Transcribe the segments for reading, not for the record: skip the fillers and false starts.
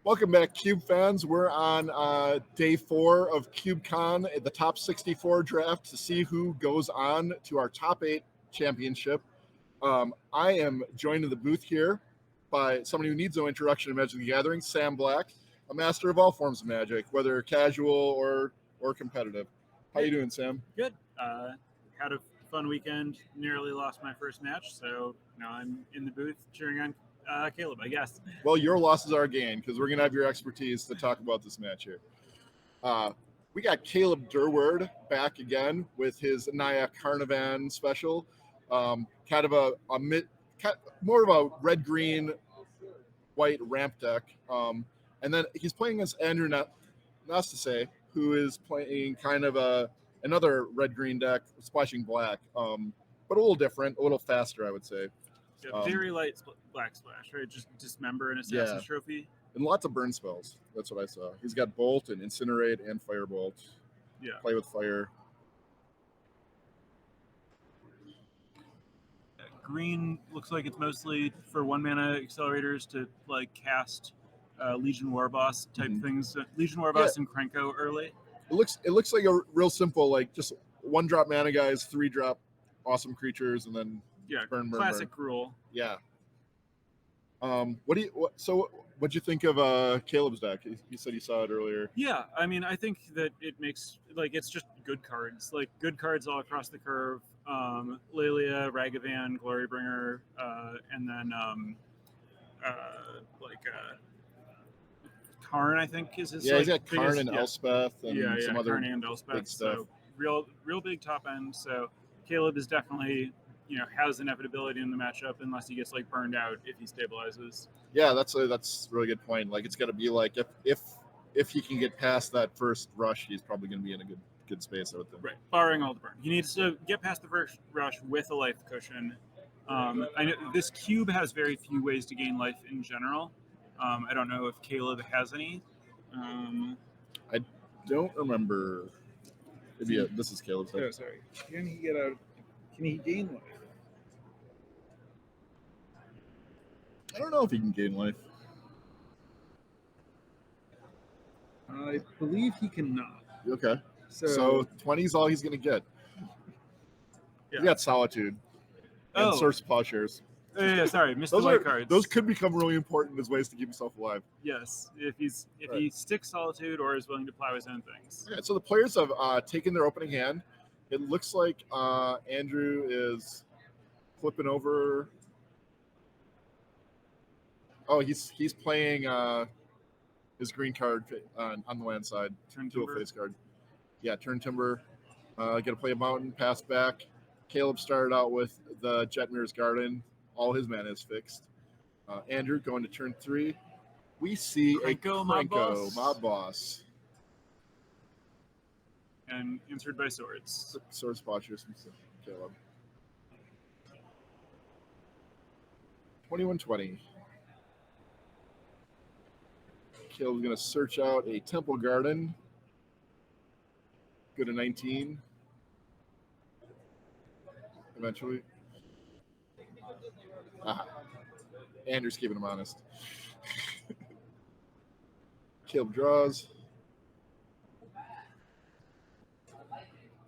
Welcome back, Cube fans. We're on day 4 of CubeCon, the top 64 draft to see who goes on to our top 8 championship. I am joined in the booth here by somebody who needs no introduction to Magic the Gathering, Sam Black, a master of all forms of Magic, whether casual or competitive. How you doing, Sam? Good. Had a fun weekend. Nearly lost my first match, so now I'm in the booth cheering on Caleb, I guess. Well, your losses are a gain because we're going to have your expertise to talk about this match here. We got Caleb Durward back again with his Naya Carnivan special. Kind of more of a red-green white ramp deck. And then he's playing against Andrew Nastase, who is playing kind of another red-green deck, splashing black, but a little different, a little faster, I would say. Yeah, very light black splash, right? Just dismember an assassin's trophy. And lots of burn spells. That's what I saw. He's got Bolt and Incinerate and Firebolt. Yeah. Play with fire. Green looks like it's mostly for 1-mana accelerators to like cast Legion Warboss type things. Legion Warboss and Krenko early. It looks like a real simple, like just 1-drop mana guys, 3-drop awesome creatures, and then burn. Classic rule. Yeah. What'd you think of Caleb's deck? You said you saw it earlier. Yeah, I mean, I think that it makes it's just good cards, like good cards all across the curve. Lelia, Ragavan, Glorybringer, and then Karn, I think is his. Yeah, he's got Karn and Elspeth and some other Karn and Elspeth, big stuff. So real big top end. So Caleb is definitely has inevitability in the matchup unless he gets burned out if he stabilizes. Yeah, that's a really good point. Like it's got to be like if he can get past that first rush, he's probably going to be in a good space, I would think. Right, barring all the burn. He needs to get past the first rush with a life cushion. I know this cube has very few ways to gain life in general. I don't know if Caleb has any. I don't remember. Maybe this is Caleb's. Oh, sorry. Can he get out? Can he gain life? I don't know if he can gain life. I believe he cannot. Okay. So 20 is all he's going to get. Yeah. You got Solitude and Source Plowshares. Yeah, sorry, missed the white cards. Those could become really important as ways to keep himself alive. Yes, if he sticks Solitude or is willing to plow his own things. Okay, so the players have taken their opening hand. It looks like Andrew is flipping over. Oh, he's playing his green card on the land side. Turn to Timber. A face card. Yeah, turn Timber. Got to play a mountain, pass back. Caleb started out with the Jetmir's Garden. All his mana is fixed. Andrew going to turn 3. We see Krenko, Krenko, Mob Boss. And answered by Swords. Swords Spotchers from Caleb. 21-20. Caleb's going to search out a Temple Garden. Go to 19. Eventually. Andrew's keeping him honest. Caleb draws.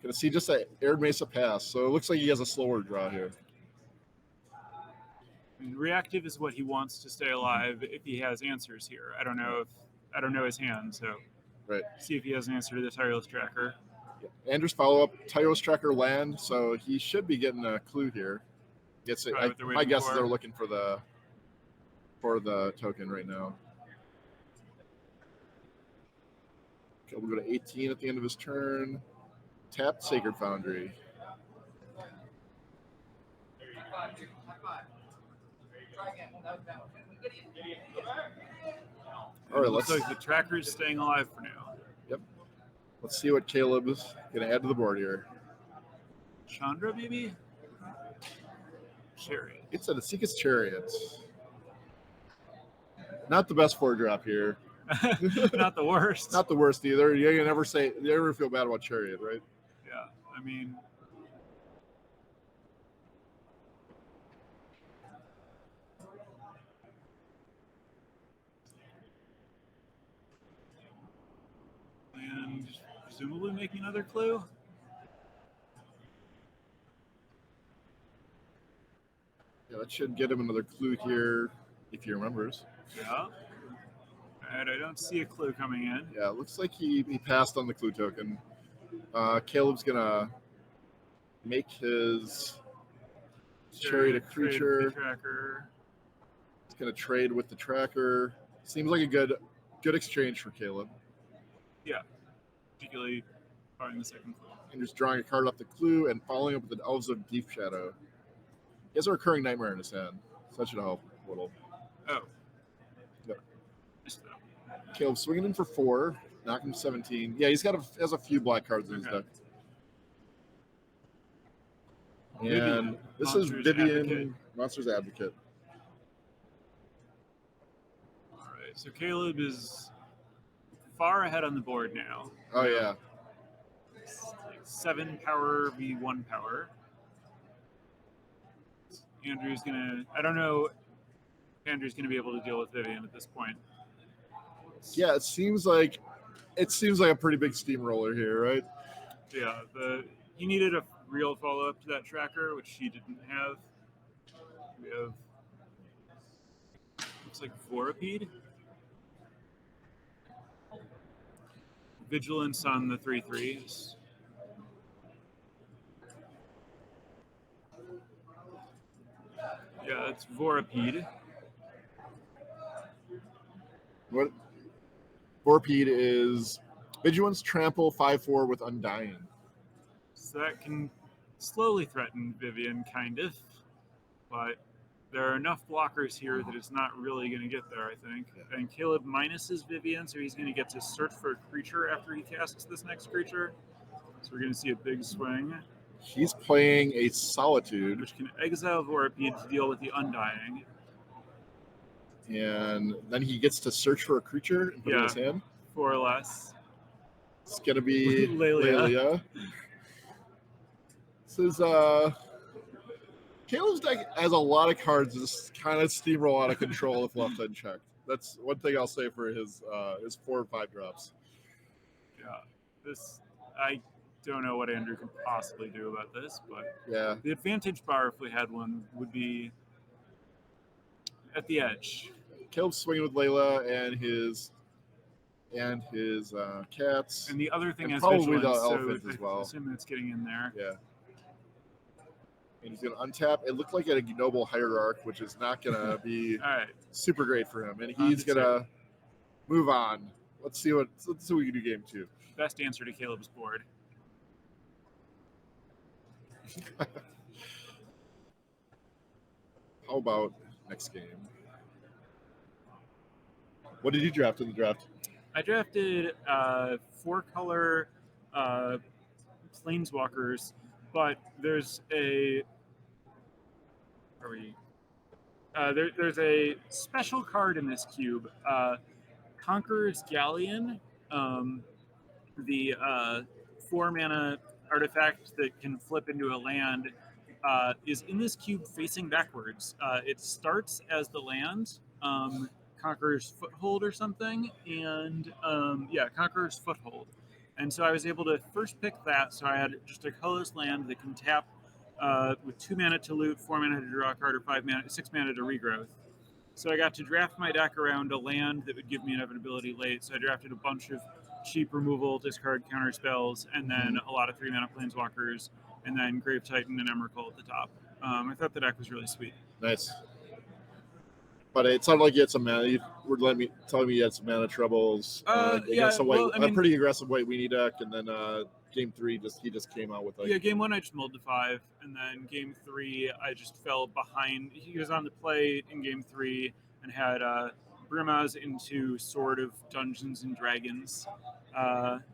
Gonna see just an Arid Mesa pass, so it looks like he has a slower draw here. And reactive is what he wants to stay alive if he has answers here. I don't know his hand, so see if he has an answer to the Tireless Tracker. Yeah. Andrew's follow-up, Tireless Tracker land, so he should be getting a clue here. My guess is they're looking for the token right now. Okay, we'll go to 18 at the end of his turn. Tapped Sacred Foundry. All right, looks like the tracker's staying alive for now. Yep. Let's see what Caleb is going to add to the board here. Chandra, maybe? Chariot. It's a Seek's Chariot. Not the best 4-drop here. Not the worst. Not the worst either. You never feel bad about Chariot, right? Yeah, I mean, presumably making another clue. Yeah, that should get him another clue here if he remembers. Yeah. And I don't see a clue coming in. Yeah, it looks like he passed on the clue token. Caleb's gonna make his trade a creature. Trade with the tracker. He's gonna trade with the tracker. Seems like a good exchange for Caleb. Yeah, particularly finding the second clue. And just drawing a card off the clue and following up with an Elves of Deep Shadow. He has a recurring nightmare in his hand, so that should help a little. Oh. Yep. Missed that. Caleb swinging in for 4, knocking 17. Yeah, has a few black cards in his deck. And this is Vivian, Monsters Advocate. All right, so Caleb is far ahead on the board now. Oh, yeah. It's like 7 power v 1 power. Andrew's gonna. I don't know. Andrew's gonna be able to deal with Vivian at this point. Yeah, it seems like a pretty big steamroller here, right? Yeah, he needed a real follow up to that tracker, which he didn't have. We have looks like Vorapede. Vigilance on the 3/3s. Yeah, it's Vorapede. What? Vorapede is Vigilance, Trample, 5/4 with Undying. So that can slowly threaten Vivian, kind of. But there are enough blockers here that it's not really going to get there, I think. Yeah. And Caleb minuses Vivian, so he's going to get to search for a creature after he casts this next creature. So we're going to see a big swing. He's playing a Solitude, which can exile Vorapede to deal with the Undying. And then he gets to search for a creature and put it in his hand. 4 or less. It's going to be Lelia. This is Caleb's deck has a lot of cards that just kind of steamroll out of control if left unchecked. That's one thing I'll say for his 4 or 5 drops. Yeah, I don't know what Andrew can possibly do about this, but yeah, the advantage bar, if we had one, would be at the edge. Caleb's swinging with Layla and his cats. And the other thing is probably Vigilance, the elephant so as well. I assume it's getting in there. Yeah. And he's going to untap. It looked like a Noble Hierarch, which is not going to be super great for him. And he's going to move on. Let's see what we can do game 2. Best answer to Caleb's board. How about next game? What did you draft in the draft? I drafted 4-color planeswalkers, but there's there's a special card in this cube. Conqueror's Galleon, the 4-mana artifact that can flip into a land, is in this cube facing backwards. It starts as the land, Conqueror's Foothold or something, and Conqueror's Foothold. And so I was able to first pick that, so I had just a colorless land that can tap with 2 mana to loot, 4 mana to draw a card, or 6 mana to regrowth. So I got to draft my deck around a land that would give me inevitability late, so I drafted a bunch of cheap removal, discard counter spells, and then a lot of 3-mana planeswalkers, and then Grave Titan and Emrakul at the top. I thought the deck was really sweet. Nice. But it sounded like you had some mana. You were telling me you had some mana troubles. Against a pretty aggressive white weenie deck, and then game 3, he just came out with game 1 I just mulled to 5, and then game 3 I just fell behind. He was on the play in game 3 and had Brimaz into Sword of Dungeons and Dragons,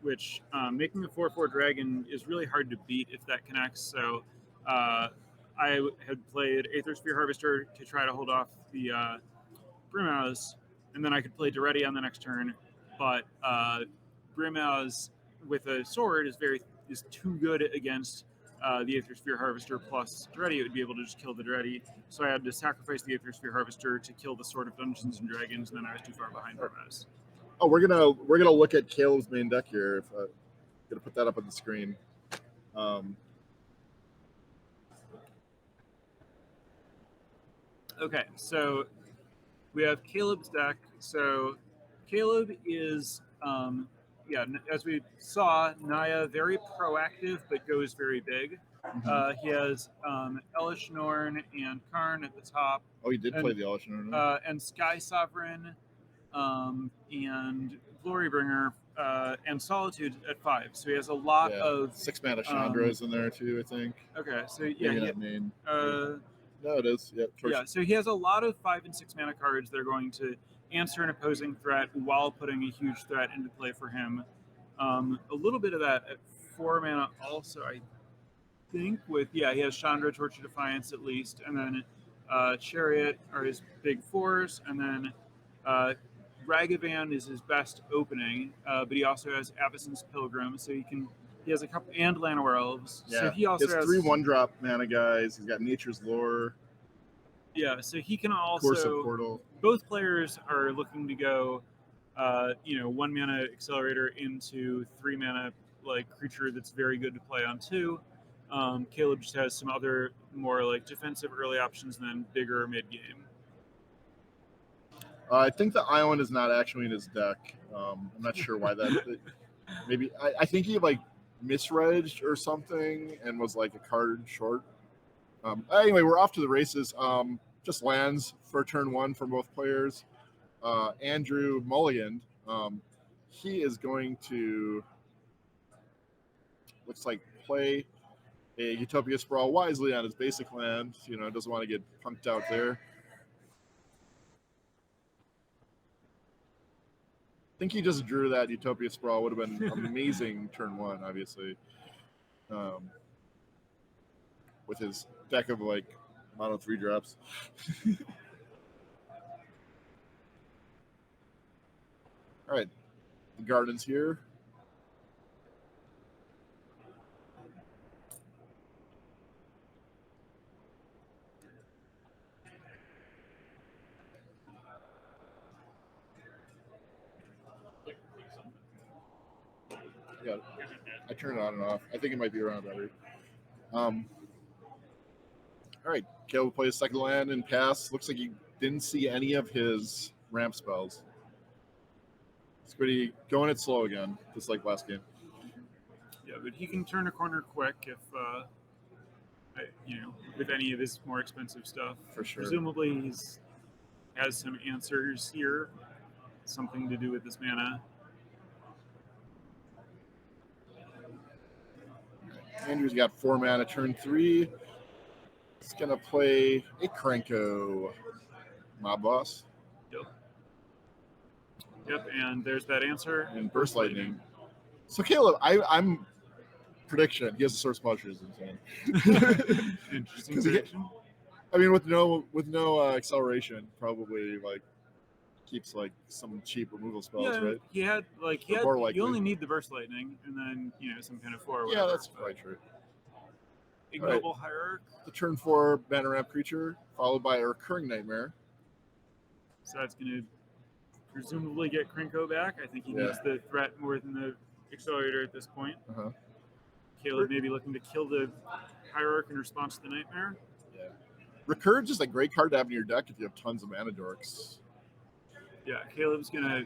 which making a 4/4 dragon is really hard to beat if that connects. So I had played Aethersphere Harvester to try to hold off the Brimaz, and then I could play Daretti on the next turn, but Brimaz with a sword is too good against the Aethersphere Harvester plus Daretti. It would be able to just kill the Daretti, so I had to sacrifice the Aethersphere Harvester to kill the Sword of Dungeons and Dragons, and then I was too far behind Brimaz. Oh, we're gonna look at Caleb's main deck here. Gonna put that up on the screen. Okay, so we have Caleb's deck. So Caleb is, as we saw, Naya very proactive but goes very big. He has Eleusis and Karn at the top. Oh, he did play the Eleusis. And Sky Sovereign, and Glorybringer, and Solitude at 5. So he has a lot of 6 mana Chandras in there too, I think. Okay, so Maybe not main. No, it is. Yeah, so he has a lot of 5 and 6 mana cards that are going to answer an opposing threat while putting a huge threat into play for him. A little bit of that at 4 mana also, I think, he has Chandra, Torch of Defiance at least, and then Chariot are his big 4s, and then Ragavan is his best opening, but he also has Avacyn's Pilgrim, so he has a couple, and Llanowar Elves. Yeah, so he also has 3 1-drop mana guys. He's got Nature's Lore. Yeah, so he can also. Course of Portal. Both players are looking to go, 1 mana Accelerator into 3 mana creature that's very good to play on 2. Caleb just has some other more defensive early options and then bigger mid game. I think the Island is not actually in his deck. I'm not sure why that. Maybe I think he misread or something and was a card short. Anyway, we're off to the races. Just lands for turn 1 for both players. Andrew Mulligan, he is going to play a Utopia Sprawl wisely on his basic land. Doesn't want to get punked out there. I think he just drew that Utopia Sprawl. Would have been amazing turn 1, obviously. With his deck of mono 3 drops. All right, the garden's here. Yeah, I turn it on and off. I think it might be around battery. All right, Caleb plays second land and pass. Looks like he didn't see any of his ramp spells. It's pretty going it slow again, just like last game. Yeah, but he can turn a corner quick if, with any of his more expensive stuff. For sure. Presumably he has some answers here, something to do with this mana. Andrew's got 4 mana, turn 3. He's going to play a Krenko Mob Boss. Yep, and there's that answer. And Burst Lightning. So, Caleb, I'm prediction. He has a Source Punisher. Interesting prediction. With no acceleration, probably keeps some cheap removal spells, right? You only need the Burst Lightning and then some kind of 4. Yeah, that's probably true. Ignoble Hierarch. The turn 4 mana ramp creature, followed by a Recurring Nightmare. So that's going to presumably get Krenko back. I think he needs the threat more than the Accelerator at this point. Caleb may be looking to kill the Hierarch in response to the Nightmare. Yeah. Recur just a great card to have in your deck if you have tons of mana dorks. Yeah, Caleb's going to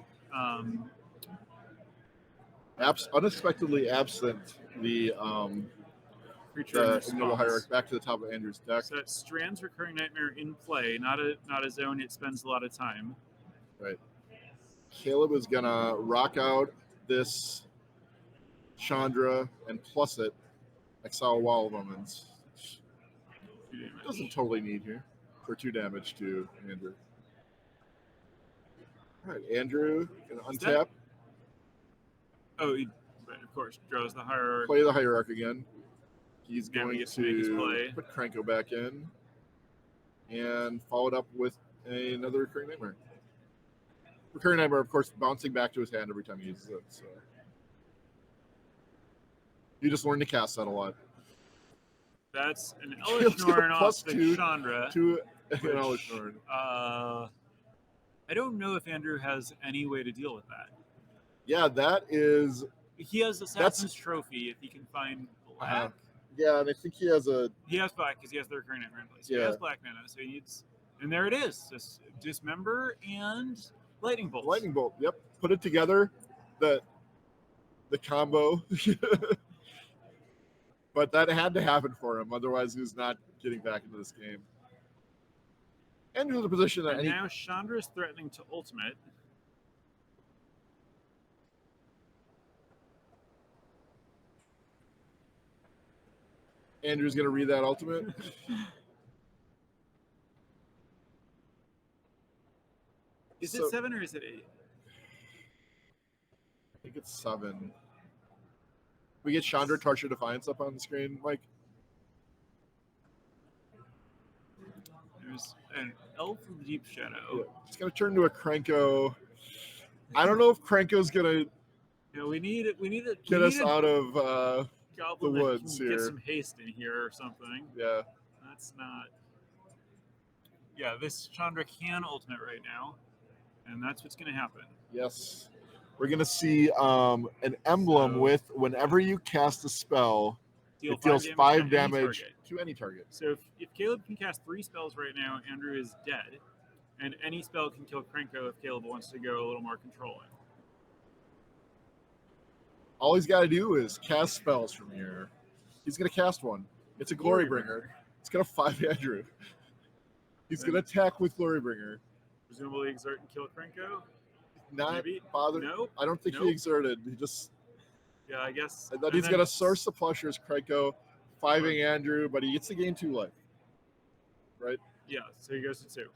unexpectedly absent the creature Ignoble Hierarch back to the top of Andrew's deck. So that strands Recurring Nightmare in play, not a zone it spends a lot of time. Right. Caleb is gonna rock out this Chandra and plus it, exile Wall of Omens. Doesn't totally need here for 2 damage to Andrew. All right, Andrew gonna untap. Of course, draws the Hierarch. Play the Hierarch again. He's going to make his play. Put Krenko back in and followed up with another Recurring Nightmare. Recurring Nightmare, of course, bouncing back to his hand every time he uses it. So you just learn to cast that a lot. That's an Eleusis off the Chandra. To an Eleusis. I don't know if Andrew has any way to deal with that. Yeah, that is He has Assassin's Trophy if he can find black. Yeah, and I think he has a. He has black because he has the recurring nightmare in place. So Yeah. He has black mana, so he needs. And there it is. Just dismember and lightning bolt. Lightning bolt. Yep. Put it together. The combo. But that had to happen for him, otherwise he was not getting back into this game. And in the position that And now Chandra is threatening to ultimate. Andrew's gonna read that ultimate. Is it 7 or is it 8? I think it's 7. We get Chandra Torture Defiance up on the screen, Mike. There's an Elf of the Deep Shadow. Yeah. It's gonna turn into a Krenko. I don't know if Krenko's gonna We need to get us out of goblin the that woods can here. Get some haste in here or something. Yeah. That's not. Yeah, this Chandra can ultimate right now, and that's what's going to happen. Yes. We're going to see an emblem with whenever you cast a spell, it deals 5 damage to any target. So if Caleb can cast 3 spells right now, Andrew is dead, and any spell can kill Krenko if Caleb wants to go a little more controlling. All he's got to do is cast spells from here. He's going to cast one. It's a Glorybringer. It's going to 5 Andrew. He's going to attack with Glorybringer. Presumably exert and kill Krenko? Not Maybe? bothered. Nope. I don't think he exerted. He just. Yeah, I guess. And then he's going to source the Plushers, Krenko, 5ing Andrew, but he gets to gain 2 life. Right? Yeah, so he goes to 2.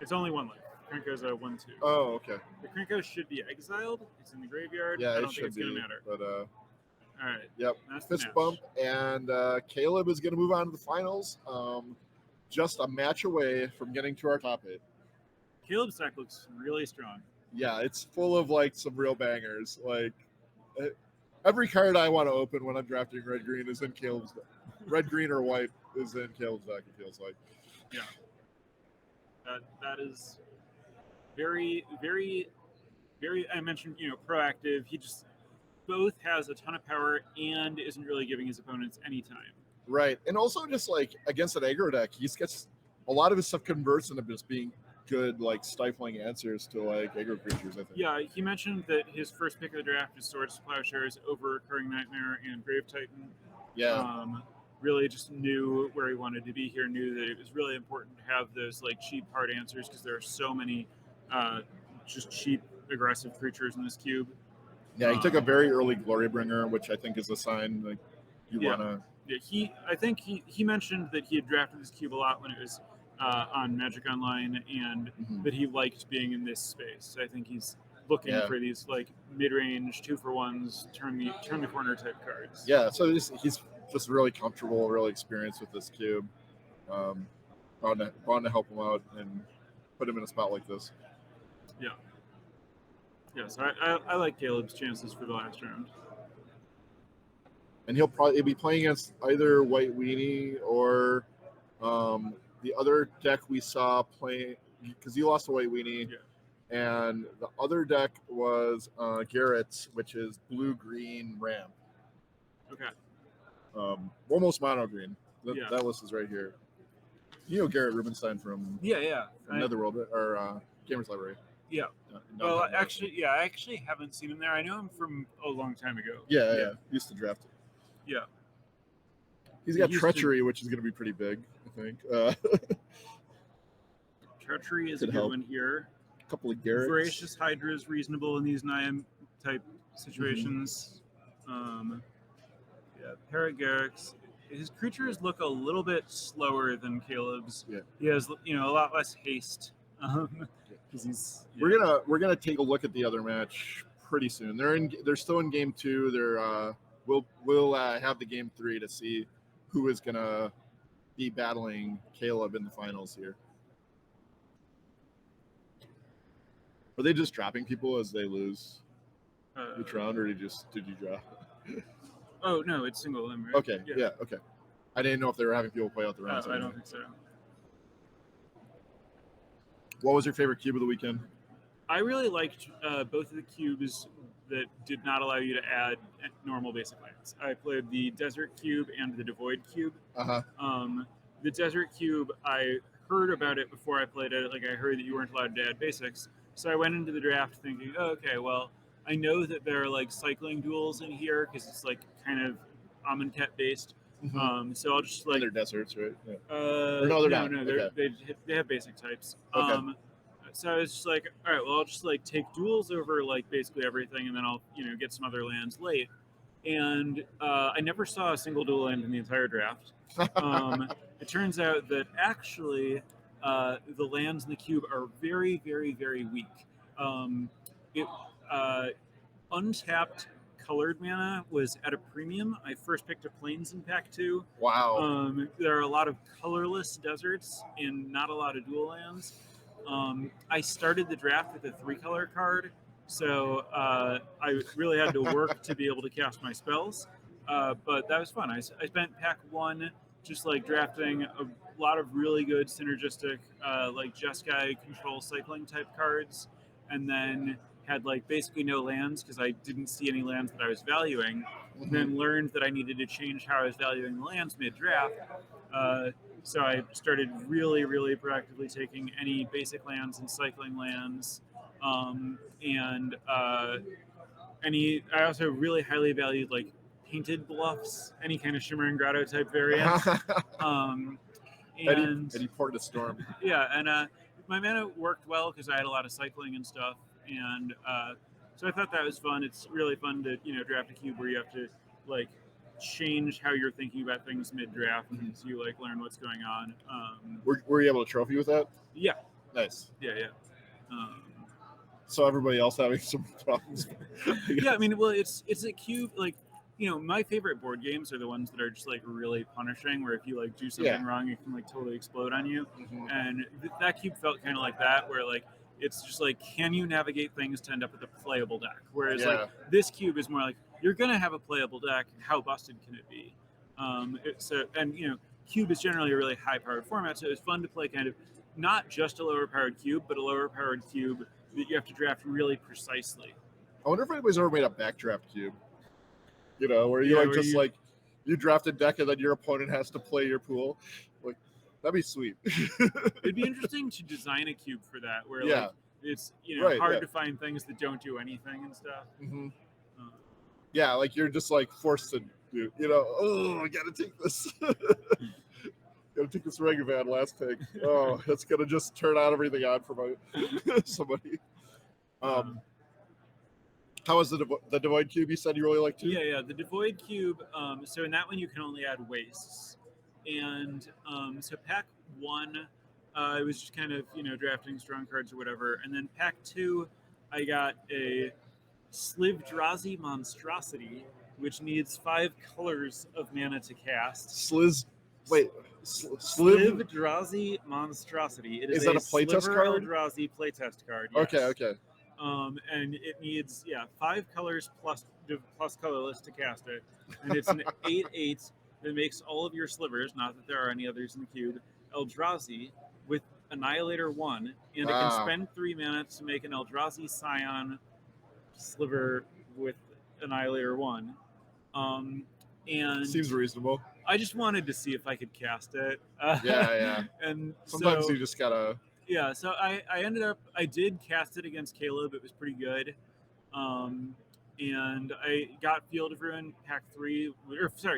It's only 1 life. Krenko's a 1/2. Oh, okay. The Krenko should be exiled. It's in the graveyard. Yeah, I don't it think it's going to matter. But all right. Yep. That's Fist bump, and Caleb is going to move on to the finals. Just a match away from getting to our top 8. Caleb's deck looks really strong. Yeah, it's full of like some real bangers. Like every card I want to open when I'm drafting red green is in Caleb's deck. Red green or white is in Caleb's deck. It feels like. Yeah. That is very, very, very. I mentioned proactive. He just both has a ton of power and isn't really giving his opponents any time. Right, and also just like against an aggro deck, he gets a lot of his stuff converts into just being good, like stifling answers to like aggro creatures. I think. Yeah, he mentioned that his first pick of the draft is Swords to Plowshares over Recurring Nightmare and Grave Titan. Yeah. Really just knew where he wanted to be here. Knew that it was really important to have those like cheap hard answers because there are so many just cheap aggressive creatures in this cube. Yeah, he took a very early Glorybringer, which I think is a sign like you wanna. Yeah, I think he mentioned that he had drafted this cube a lot when it was on Magic Online, and that he liked being in this space. I think he's looking for these like mid-range 2-for-1s, turn the corner type cards. Yeah, so he's just really comfortable, really experienced with this cube. Bound to help him out and put him in a spot like this. Yeah. Yeah, so I like Caleb's chances for the last round. And he'll probably be playing against either White Weenie or the other deck we saw playing, because he lost to White Weenie. Yeah. And the other deck was Garrett's, which is blue-green ramp. Okay. Almost mono green. Yeah. That list is right here. You know Garrett Rubenstein from Netherworld or Gamers Library. Yeah. Well, I actually haven't seen him there. I know him from a long time ago. Yeah. Used to draft it. Yeah. He's got Treachery, which is going to be pretty big, I think. Treachery is a good one here. A couple of Garretts. Voracious Hydra is reasonable in these Niam type situations. Paragarax. His creatures look a little bit slower than Caleb's. Yeah. He has a lot less haste. Because we're gonna take a look at the other match pretty soon. They're still in game 2. We'll have the game 3 to see who is gonna be battling Caleb in the finals here. Are they just dropping people as they lose each round, or did you draw? Oh no, it's single limb, right? Okay, yeah, okay. I didn't know if they were having people play out the rounds. I don't think so. What was your favorite cube of the weekend? I really liked both of the cubes that did not allow you to add normal basic lands. I played the Desert Cube and the Devoid Cube. The Desert Cube, I heard about it before I played it. Like, I heard that you weren't allowed to add basics. So I went into the draft thinking, oh, okay, well, I know that there are like cycling duels in here because it's like kind of Amonkhet based. So I'll just like. And they're deserts, right? Yeah. Or no, they're not. No, Okay. they have basic types. Okay. So I was just like, all right, well, I'll just like take duels over like basically everything, and then I'll get some other lands late. And I never saw a single dual land in the entire draft. It turns out that actually the lands in the cube are very, very, very weak. Untapped colored mana was at a premium. I first picked up Plains in pack 2. Wow. There are a lot of colorless deserts and not a lot of dual lands. I started the draft with a 3-color card, so I really had to work to be able to cast my spells. But that was fun. I spent pack 1 just like drafting a lot of really good synergistic like Jeskai control cycling type cards, and then had like basically no lands because I didn't see any lands that I was valuing. Then learned that I needed to change how I was valuing the lands mid-draft. So I started really, really proactively taking any basic lands and cycling lands. I also really highly valued like painted bluffs, any kind of Shimmer and Grotto type variants. Eddie Port of Storm. Yeah, and my mana worked well because I had a lot of cycling and stuff, and so I thought that was fun. It's really fun to draft a cube where you have to like change how you're thinking about things mid-draft, so you like learn what's going on. Were you able to trophy with that? Yeah. Nice. Yeah. So everybody else having some problems. Yeah, I mean, well, it's a cube. Like, my favorite board games are the ones that are just like really punishing, where if you like do something wrong, it can like totally explode on you. And that cube felt kind of like that, where like it's just like, can you navigate things to end up with a playable deck? Whereas like this cube is more like, you're gonna have a playable deck. How busted can it be? Cube is generally a really high-powered format, so it was fun to play kind of not just a lower-powered cube, but a lower-powered cube that you have to draft really precisely. I wonder if anybody's ever made a backdraft cube. Where you you draft a deck and then your opponent has to play your pool. Like, that'd be sweet. It'd be interesting to design a cube for that, where like it's hard to find things that don't do anything and stuff. Yeah, like you're just like forced to do. I gotta take this. Gotta take this Regavan last pick. Oh, it's gonna just turn out everything on for somebody. How was the Devoid Cube? You said you really liked too? Yeah, the Devoid Cube. So in that one, you can only add wastes. And so pack 1, I was just kind of, drafting strong cards or whatever. And then pack 2, I got a Slivdrazi Monstrosity, which needs 5 colors of mana to cast. Slivdrazi Monstrosity. It is that a playtest card? Eldrazi playtest card. Yes. Okay. And it needs 5 colors plus colorless to cast it, and it's an 8/8 that makes all of your slivers, not that there are any others in the cube, Eldrazi with Annihilator 1, and it can spend 3 mana to make an Eldrazi Scion sliver with Annihilator 1. And seems reasonable. I just wanted to see if I could cast it. And sometimes you just gotta. Yeah, so I did cast it against Caleb. It was pretty good. And I got Field of Ruin pack 3,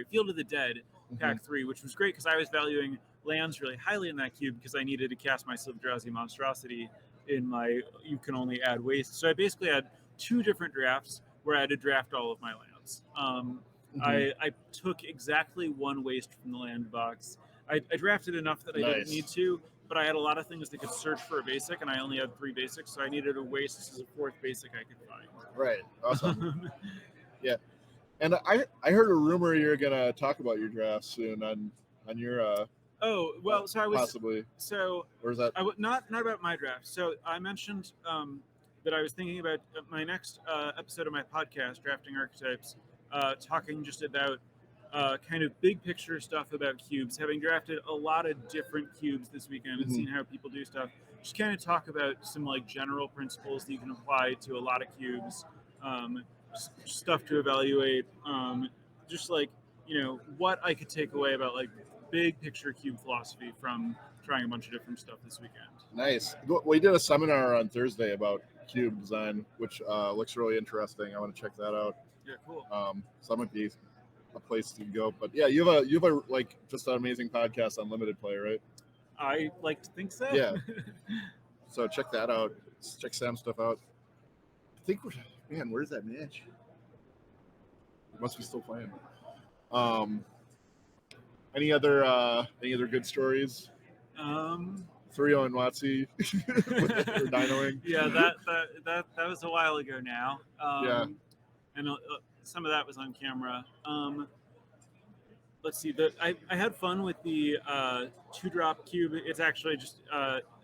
Field of the Dead pack 3, which was great because I was valuing lands really highly in that cube because I needed to cast my Slivdrazi Monstrosity in my you can only add waste. So I basically had 2 different drafts where I had to draft all of my lands. I took exactly 1 waste from the land box. I drafted enough that I didn't need to, but I had a lot of things that could search for a basic, and I only had 3 basics, so I needed a waste as a 4th basic I could find. Right. Awesome. Yeah. And I heard a rumor you're gonna talk about your draft soon on your so I was possibly. So where's that? Not about my draft. So I mentioned that I was thinking about my next episode of my podcast, Drafting Archetypes, talking just about kind of big picture stuff about cubes, having drafted a lot of different cubes this weekend and seen how people do stuff. Just kind of talk about some like general principles that you can apply to a lot of cubes. stuff to evaluate. Just like, what I could take away about like big picture cube philosophy from trying a bunch of different stuff this weekend. Nice. We did a seminar on Thursday about cube design, which looks really interesting. I want to check that out. Yeah, cool. So that might be a place to go. But yeah, you have a like just an amazing podcast on limited play, right? I like to think so. Yeah. So check that out. Check Sam's stuff out. I think where's that match? It must be still playing. Any other good stories? 3-0 and Watsy or Dinoing. Yeah, that was a while ago now. Yeah. And some of that was on camera. Let's see. I had fun with the 2-drop cube. It's actually just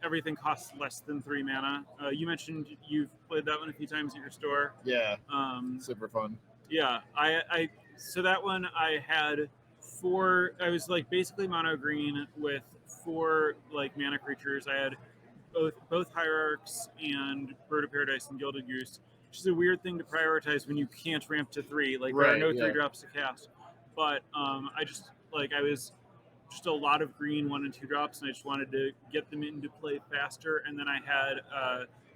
everything costs less than 3 mana. You mentioned you've played that one a few times at your store. Yeah. Super fun. Yeah. So that one I had 4. I was like basically mono green with 4 like mana creatures. I had both Hierarchs and Bird of Paradise and Gilded Goose, which is a weird thing to prioritize when you can't ramp to 3. Like there are no 3-drops to cast. But I was just a lot of green 1 and 2 drops, and I just wanted to get them into play faster. And then I had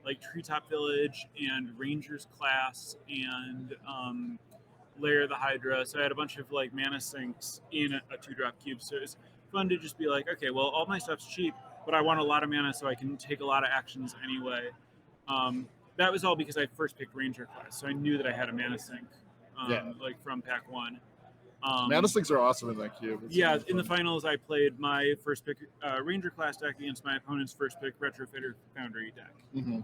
like Treetop Village and Rangers class and Lair of the Hydra. So I had a bunch of like mana sinks in a 2-drop cube. So it's fun to just be like, okay, well, all my stuff's cheap, but I want a lot of mana so I can take a lot of actions anyway. That was all because I first picked Ranger class, so I knew that I had a mana sink, like from pack 1. Mana sinks are awesome in that cube. It's in the finals, I played my first pick Ranger class deck against my opponent's first pick Retrofitter Foundry deck. Mm-hmm.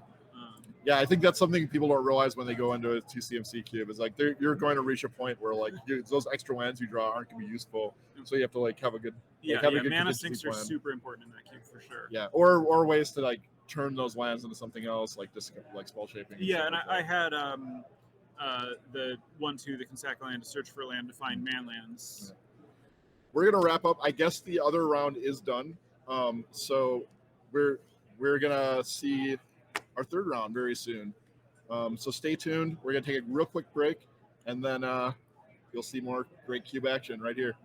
Yeah, I think that's something people don't realize when they go into a TCMC cube. Is like you're going to reach a point where like those extra lands you draw aren't going to be useful, so you have to like have a good mana sinks are super important in that cube for sure. Yeah, or ways to like turn those lands into something else, like spell shaping. Yeah, and I had the 1/2 that can sack a land to search for a land to find man lands. Yeah. We're gonna wrap up. I guess the other round is done. So we're gonna see our third round very soon. So stay tuned. We're gonna take a real quick break, and then you'll see more great cube action right here.